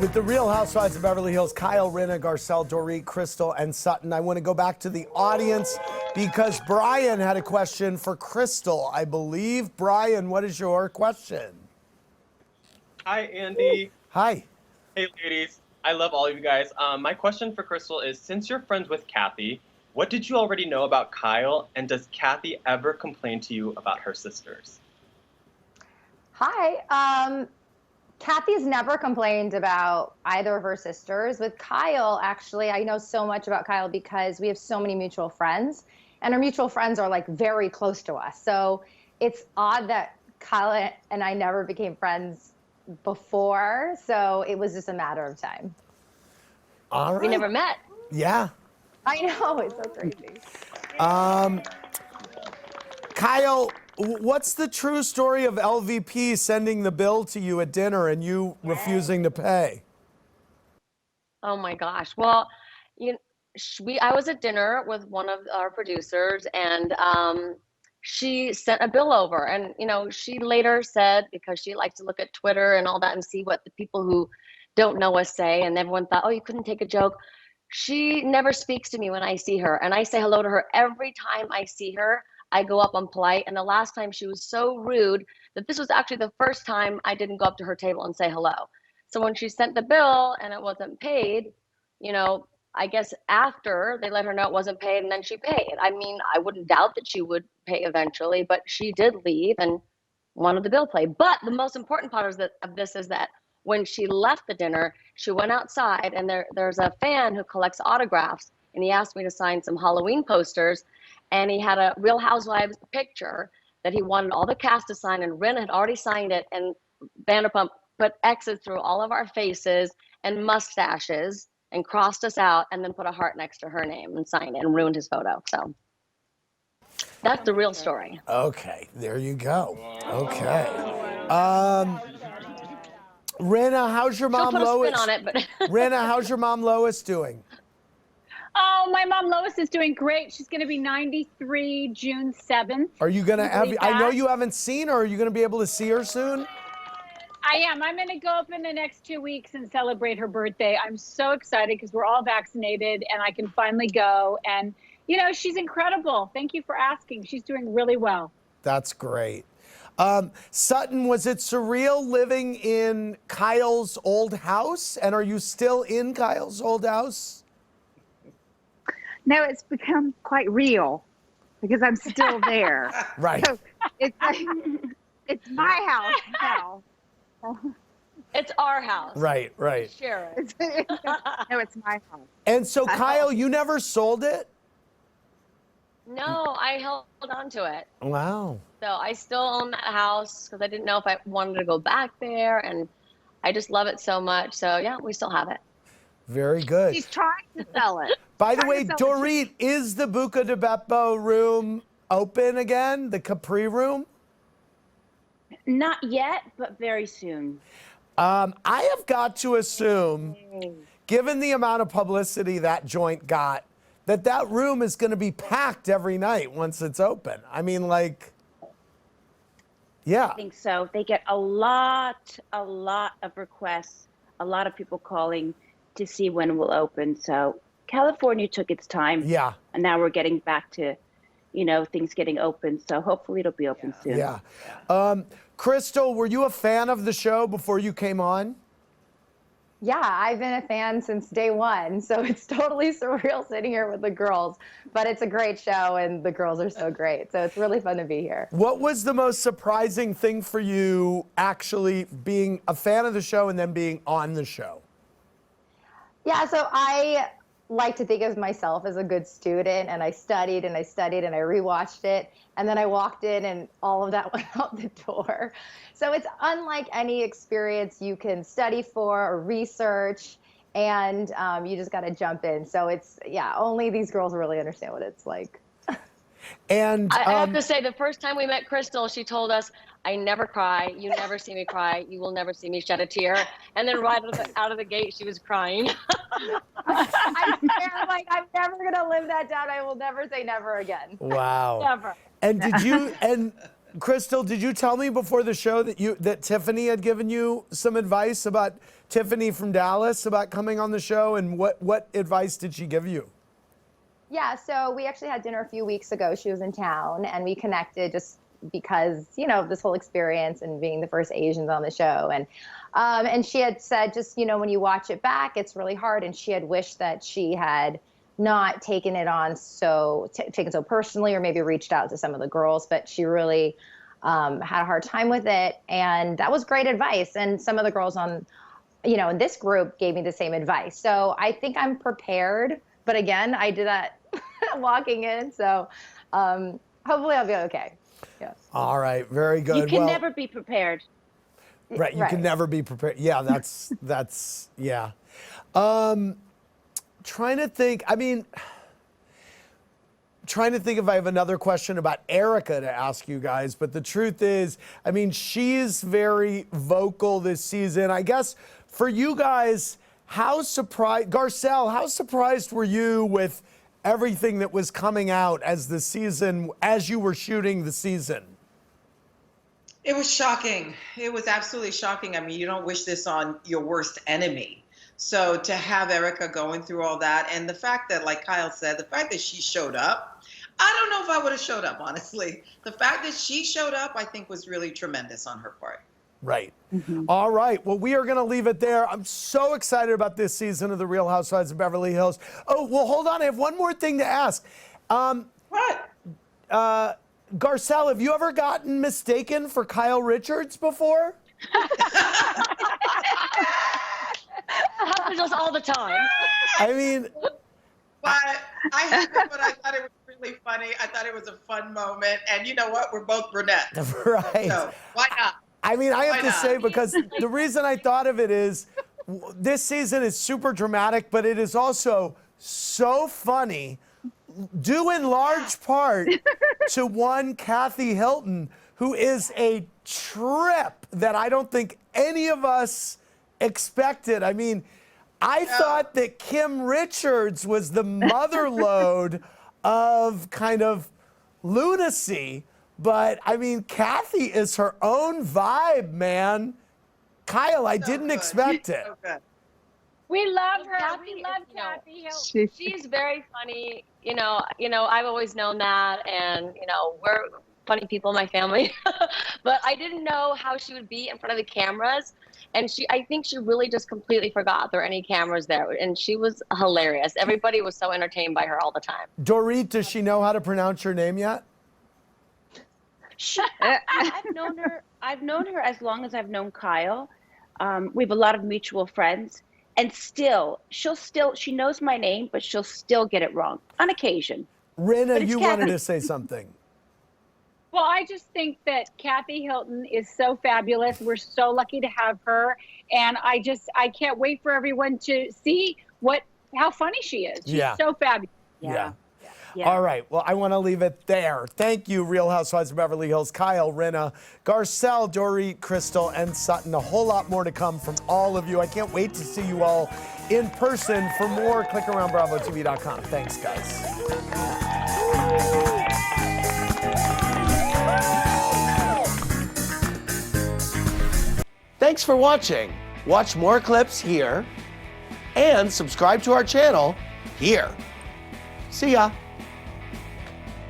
With the Real Housewives of Beverly Hills, Kyle, Rinna, Garcelle, Dorit, Crystal, and Sutton, I want to go back to the audience because Brian had a question for Crystal, I believe. Brian, what is your question? Hi, Andy. Hi. Hey, ladies. I love all of you guys. My question for Crystal is, since you're friends with Kathy, what did you already know about Kyle, and does Kathy ever complain to you about her sisters? Hi. Kathy's never complained about either of her sisters. With Kyle, actually, I know so much about Kyle because we have so many mutual friends, and our mutual friends are like very close to us. So it's odd that Kyle and I never became friends before. So it was just a matter of time. All right. We never met. Yeah. I know, it's so crazy. Kyle, what's the true story of LVP sending the bill to you at dinner and you refusing to pay? Oh my gosh. Well, I was at dinner with one of our producers, and she sent a bill over. And she later said, because she likes to look at Twitter and all that and see what the people who don't know us say, and everyone thought, oh, you couldn't take a joke. She never speaks to me when I see her, and I say hello to her every time I see her. I go up, I'm polite, and the last time she was so rude that this was actually the first time I didn't go up to her table and say hello. So when she sent the bill and it wasn't paid, I guess after they let her know it wasn't paid, and then she paid. I mean, I wouldn't doubt that she would pay eventually, but she did leave and wanted the bill paid. But the most important part of this is that when she left the dinner, she went outside, and there's a fan who collects autographs, and he asked me to sign some Halloween posters, and he had a Real Housewives picture that he wanted all the cast to sign, and Rinna had already signed it, and Vanderpump put X's through all of our faces and mustaches and crossed us out, and then put a heart next to her name and signed it and ruined his photo. So that's the real story. Okay, there you go. Okay. Rinna, how's your mom She'll put Lois? a spin on it, but Rinna, how's your mom Lois doing? Oh, my mom Lois is doing great. She's going to be 93 June 7th. Are you gonna have? I know you haven't seen her. Are you gonna be able to see her soon? I am. I'm going to go up in the next 2 weeks and celebrate her birthday. I'm so excited because we're all vaccinated and I can finally go. And, she's incredible. Thank you for asking. She's doing really well. That's great. Sutton, was it surreal living in Kyle's old house? And are you still in Kyle's old house? No, it's become quite real because I'm still there. Right. So it's my house now. it's our house. Right. Share it. No, it's my house. And so, Kyle, you never sold it? No, I held on to it. Wow. So I still own that house because I didn't know if I wanted to go back there, and I just love it so much. So yeah, we still have it. Very good. She's trying to sell it. By the way, Dorit, is the Buca de Beppo room open again? The Capri room? Not yet, but very soon. I have got to assume, given the amount of publicity that joint got, that room is going to be packed every night once it's open. I mean, yeah. I think so. They get a lot of requests, a lot of people calling to see when it will open. So California took its time. Yeah. And now we're getting back to, things getting open. So hopefully it'll be open soon. Yeah. Crystal, were you a fan of the show before you came on? Yeah, I've been a fan since day one, so it's totally surreal sitting here with the girls. But it's a great show, and the girls are so great, so it's really fun to be here. What was the most surprising thing for you actually being a fan of the show and then being on the show? Yeah, so I like to think of myself as a good student, and I studied and I studied and I rewatched it, and then I walked in and all of that went out the door. So it's unlike any experience you can study for or research, and you just got to jump in. So it's, only these girls really understand what it's like. And I have to say, the first time we met Crystal, she told us, I never cry. You never see me cry. You will never see me shed a tear. And then right out of the gate, she was crying. I swear, I'm never going to live that down. I will never say never again. Wow. Never. And Crystal, did you tell me before the show that Tiffany had given you some advice about Tiffany from Dallas about coming on the show, and what advice did she give you? Yeah, so we actually had dinner a few weeks ago. She was in town, and we connected just because, you know, this whole experience and being the first Asians on the show. And she had said, just, you know, when you watch it back, it's really hard. And she had wished that she had not taken it on taken so personally, or maybe reached out to some of the girls, but she really had a hard time with it. And that was great advice. And some of the girls on, you know, in this group gave me the same advice. So I think I'm prepared. But again, I did that walking in. So hopefully I'll be okay. Yeah. All right, very good. You can never be prepared. Right, you can never be prepared. Yeah, that's yeah. Trying to think if I have another question about Erica to ask you guys, but the truth is, I mean, she's very vocal this season. I guess for you guys, Garcelle, how surprised were you with everything that was coming out as you were shooting the season? It was shocking. It was absolutely shocking. I mean, you don't wish this on your worst enemy. So to have Erica going through all that, and the fact that, like Kyle said, the fact that she showed up, I don't know if I would have showed up, honestly. The fact that she showed up, I think, was really tremendous on her part. Right. Mm-hmm. All right. Well, we are going to leave it there. I'm so excited about this season of The Real Housewives of Beverly Hills. Oh, well, hold on. I have one more thing to ask. What? Garcelle, have you ever gotten mistaken for Kyle Richards before? Happens to us all the time. I mean, but I haven't, but I thought it was really funny. I thought it was a fun moment. And you know what? We're both brunettes. Right. So why not? I mean, I have to say, because the reason I thought of it is this season is super dramatic, but it is also so funny, due in large part to one Kathy Hilton, who is a trip that I don't think any of us expected. I mean, I thought that Kim Richards was the mother lode of kind of lunacy, but I mean, Kathy is her own vibe, man. Kyle, I didn't expect it. We love her. Kathy We love is, you know, Kathy Hilton. She's very funny. You know, I've always known that, and you know, we're funny people in my family. But I didn't know how she would be in front of the cameras, and I think she really just completely forgot there were any cameras there, and she was hilarious. Everybody was so entertained by her all the time. Dorit, does she know how to pronounce your name yet? I've known her as long as I've known Kyle. We have a lot of mutual friends, and she knows my name, but she'll still get it wrong on occasion. Rinna, you wanted to say something. Well, I just think that Kathy Hilton is so fabulous. We're so lucky to have her. And I can't wait for everyone to see how funny she is. She's so fabulous. Yeah. All right. Well, I want to leave it there. Thank you, Real Housewives of Beverly Hills, Kyle, Rinna, Garcelle, Dorit, Crystal, and Sutton. A whole lot more to come from all of you. I can't wait to see you all in person. For more, click around BravoTV.com. Thanks, guys. Thanks for watching. Watch more clips here and subscribe to our channel here. See ya.